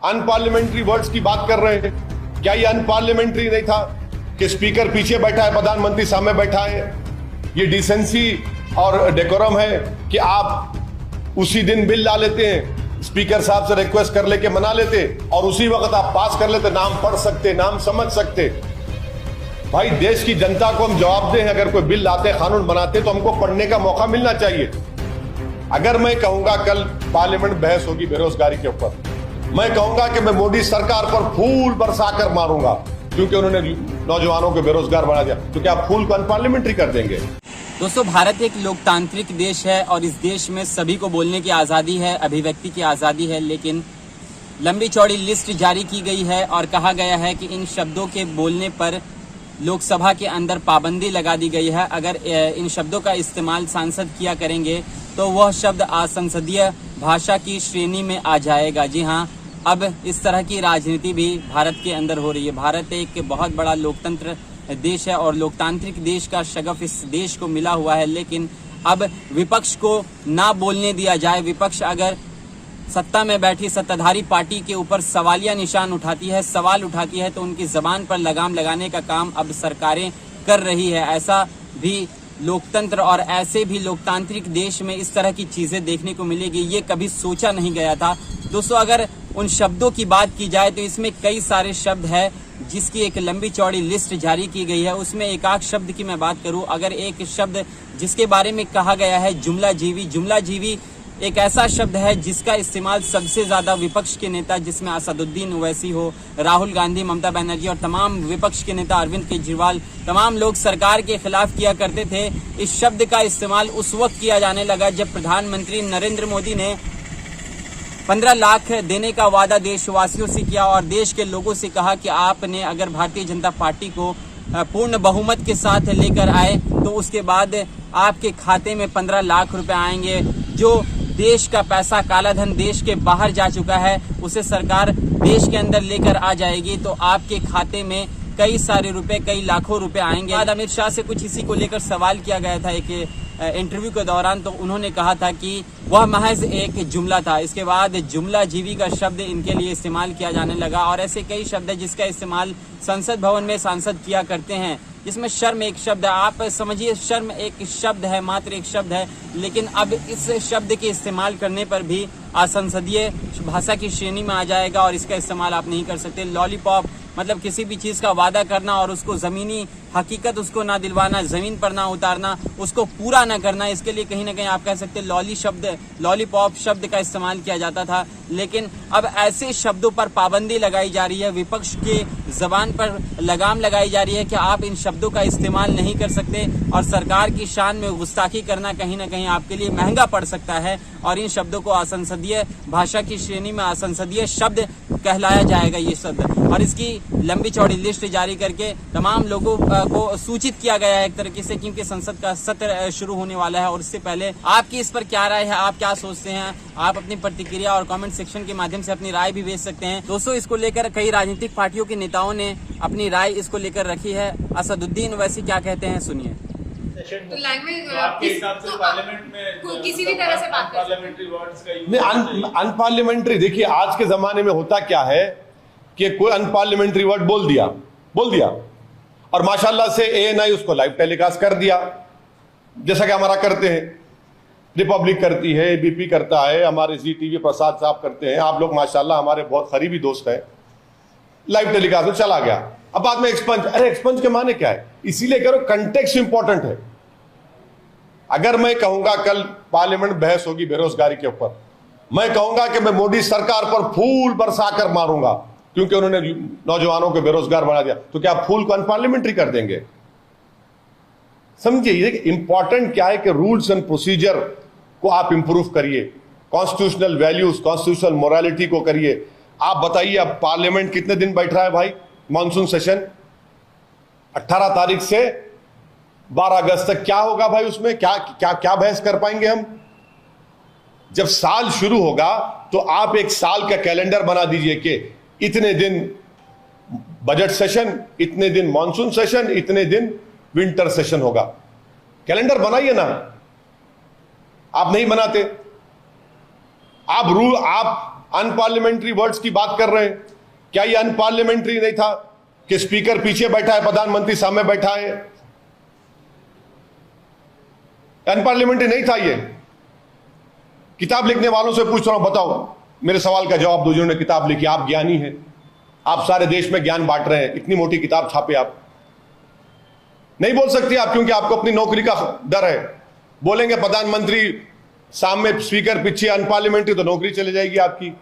Unparliamentary words की बात कर रहे हैं। क्या ये अनपार्लियामेंट्री नहीं था कि स्पीकर पीछे बैठा है, प्रधानमंत्री सामने बैठा है? ये डिसेंसी और डेकोरम है कि आप उसी दिन बिल ला लेते हैं, स्पीकर साहब से रिक्वेस्ट कर लेके मना लेते और उसी वक्त आप पास कर लेते, नाम पढ़ सकते, नाम समझ सकते। भाई देश की जनता को हम जवाब दें, अगर कोई बिल लाते, कानून बनाते तो हमको पढ़ने का मौका मिलना चाहिए। अगर मैं कहूंगा कल पार्लियामेंट बहस होगी बेरोजगारी के ऊपर, मैं कहूंगा कि मैं मोदी सरकार पर फूल बरसाकर मारूंगा क्योंकि उन्होंने नौजवानों को बेरोजगार बना दिया, तो क्या फूल को अनपार्लियामेंट्री कर देंगे? दोस्तों, भारत एक लोकतांत्रिक देश है और इस देश में सभी को बोलने की आज़ादी है, अभिव्यक्ति की आज़ादी है, लेकिन लंबी चौड़ी लिस्ट जारी की गई है और कहा गया है कि इन शब्दों के बोलने पर लोकसभा के अंदर पाबंदी लगा दी गई है। अगर इन शब्दों का इस्तेमाल सांसद किया करेंगे तो वह शब्द असंसदीय भाषा की श्रेणी में आ जाएगा। जी हाँ, अब इस तरह की राजनीति भी भारत के अंदर हो रही है। भारत एक बहुत बड़ा लोकतंत्र देश है और लोकतांत्रिक देश का शगफ इस देश को मिला हुआ है, लेकिन अब विपक्ष को ना बोलने दिया जाए। विपक्ष अगर सत्ता में बैठी सत्ताधारी पार्टी के ऊपर सवालिया निशान उठाती है, सवाल उठाती है, तो उनकी जबान पर लगाम लगाने का काम अब सरकारें कर रही है। ऐसा भी लोकतंत्र और ऐसे भी लोकतांत्रिक देश में इस तरह की चीजें देखने को मिलेगी, ये कभी सोचा नहीं गया था। दोस्तों, अगर उन शब्दों की बात की जाए तो इसमें कई सारे शब्द है जिसकी एक लंबी चौड़ी लिस्ट जारी की गई है। उसमें एक आध शब्द की मैं बात करूं, अगर एक शब्द जिसके बारे में कहा गया है जुमलाजीवी। जुमलाजीवी एक ऐसा शब्द है जिसका इस्तेमाल सबसे ज्यादा विपक्ष के नेता, जिसमें असदुद्दीन ओवैसी हो, राहुल गांधी, ममता बनर्जी और तमाम विपक्ष के नेता अरविंद केजरीवाल, तमाम लोग सरकार के खिलाफ किया करते थे। इस शब्द का इस्तेमाल उस वक्त किया जाने लगा जब प्रधानमंत्री नरेंद्र मोदी ने 15 लाख देने का वादा देशवासियों से किया और देश के लोगों से कहा कि आपने अगर भारतीय जनता पार्टी को पूर्ण बहुमत के साथ लेकर आए तो उसके बाद आपके खाते में 15 लाख रुपए आएंगे। जो देश का पैसा, काला धन देश के बाहर जा चुका है, उसे सरकार देश के अंदर लेकर आ जाएगी तो आपके खाते में कई सारे रुपए, कई लाखों रुपए आएंगे। बाद अमित शाह से कुछ इसी को लेकर सवाल किया गया था एक इंटरव्यू के दौरान, तो उन्होंने कहा था कि वह महज एक जुमला था। इसके बाद जुमलाजीवी का शब्द इनके लिए इस्तेमाल किया जाने लगा और ऐसे कई शब्द है जिसका इस्तेमाल संसद भवन में सांसद किया करते हैं, जिसमें शर्म एक शब्द है। आप समझिए, शर्म एक शब्द है, मात्र एक शब्द है, लेकिन अब इस शब्द के इस्तेमाल करने पर भी असंसदीय भाषा की श्रेणी में आ जाएगा और इसका इस्तेमाल आप नहीं कर सकते। लॉलीपॉप मतलब किसी भी चीज का वादा करना और उसको जमीनी हकीकत उसको ना दिलवाना, जमीन पर ना उतारना, उसको पूरा ना करना, इसके लिए कहीं ना कहीं आप कह सकते लॉलीपॉप शब्द का इस्तेमाल किया जाता था। लेकिन अब ऐसे शब्दों पर पाबंदी लगाई जा रही है, विपक्ष के जबान पर लगाम लगाई जा रही है कि आप इन शब्दों का इस्तेमाल नहीं कर सकते और सरकार की शान में गुस्ताखी करना कहीं ना कहीं आपके लिए महंगा पड़ सकता है और इन शब्दों को असंसदीय भाषा की श्रेणी में असंसदीय शब्द कहलाया जाएगा ये शब्द। और इसकी लंबी चौड़ी लिस्ट जारी करके तमाम लोगों को सूचित किया गया है एक तरीके से, क्योंकि संसद का सत्र शुरू होने वाला है। और इससे पहले आपकी इस पर क्या राय है, आप क्या सोचते हैं? आप अपनी प्रतिक्रिया और कमेंट सेक्शन के माध्यम से अपनी राय भी भेज सकते हैं। दोस्तों, इसको लेकर कई राजनीतिक पार्टियों के नेताओं ने अपनी राय इसको लेकर रखी है। असदुद्दीन ओवैसी क्या कहते हैं, सुनिए। तो लैंग्वेज आपके हिसाब से पार्लियामेंट में किसी भी तरह से बात कर पार्लियामेंट्री वर्ड्स का यूज अनपार्लियामेंट्री, देखिए आज के जमाने में होता क्या है कि कोई अनपार्लियामेंट्री वर्ड बोल दिया और माशाल्लाह से एएनआई उसको लाइव टेलीकास्ट कर दिया, जैसा कि हमारा करते हैं, रिपब्लिक करती है, एबीपी करता है, हमारे जी टीवी प्रसाद साहब करते हैं, आप लोग माशाल्लाह हमारे बहुत करीबी दोस्त हैं। लाइव टेलीकास्ट में चला गया, अब बाद में एक्सपंज। अरे एक्सपंज के माने क्या है? इसीलिए कह रहा हूं कंटेक्स्ट इंपॉर्टेंट है। अगर मैं कहूंगा कल पार्लियामेंट बहस होगी बेरोजगारी के ऊपर, मैं कहूंगा कि मैं मोदी सरकार पर फूल बरसाकर मारूंगा क्योंकि उन्होंने नौजवानों को बेरोजगार बना दिया, तो क्या फूल को अनपार्लियामेंट्री कर देंगे? समझिए, इंपॉर्टेंट क्या है कि रूल्स एंड प्रोसीजर को आप इंप्रूव करिए, कॉन्स्टिट्यूशनल वैल्यूज, कॉन्स्टिट्यूशनल मोरालिटी को करिए। आप बताइए, अब पार्लियामेंट कितने दिन बैठ रहा है भाई? मॉनसून सेशन 18 तारीख से 12 अगस्त तक क्या होगा भाई? उसमें क्या बहस कर पाएंगे हम? जब साल शुरू होगा तो आप एक साल का कैलेंडर बना दीजिए कि इतने दिन बजट सेशन, इतने दिन मॉनसून सेशन, इतने दिन विंटर सेशन होगा। कैलेंडर बनाइए ना, आप नहीं बनाते। आप अनपार्लियामेंट्री वर्ड्स की बात कर रहे हैं। क्या ये अनपार्लियामेंट्री नहीं था कि स्पीकर पीछे बैठा है, प्रधानमंत्री सामने बैठा है? अनपार्लियामेंट्री नहीं था ये? किताब लिखने वालों से पूछ रहा हूं, बताओ, मेरे सवाल का जवाब दो जिन्होंने किताब लिखी। आप ज्ञानी हैं, आप सारे देश में ज्ञान बांट रहे हैं, इतनी मोटी किताब छापे आप। नहीं बोल सकते आप, क्योंकि आपको अपनी नौकरी का डर है। बोलेंगे प्रधानमंत्री सामने, स्पीकर पीछे, अनपार्लियामेंट्री, तो नौकरी चली जाएगी आपकी।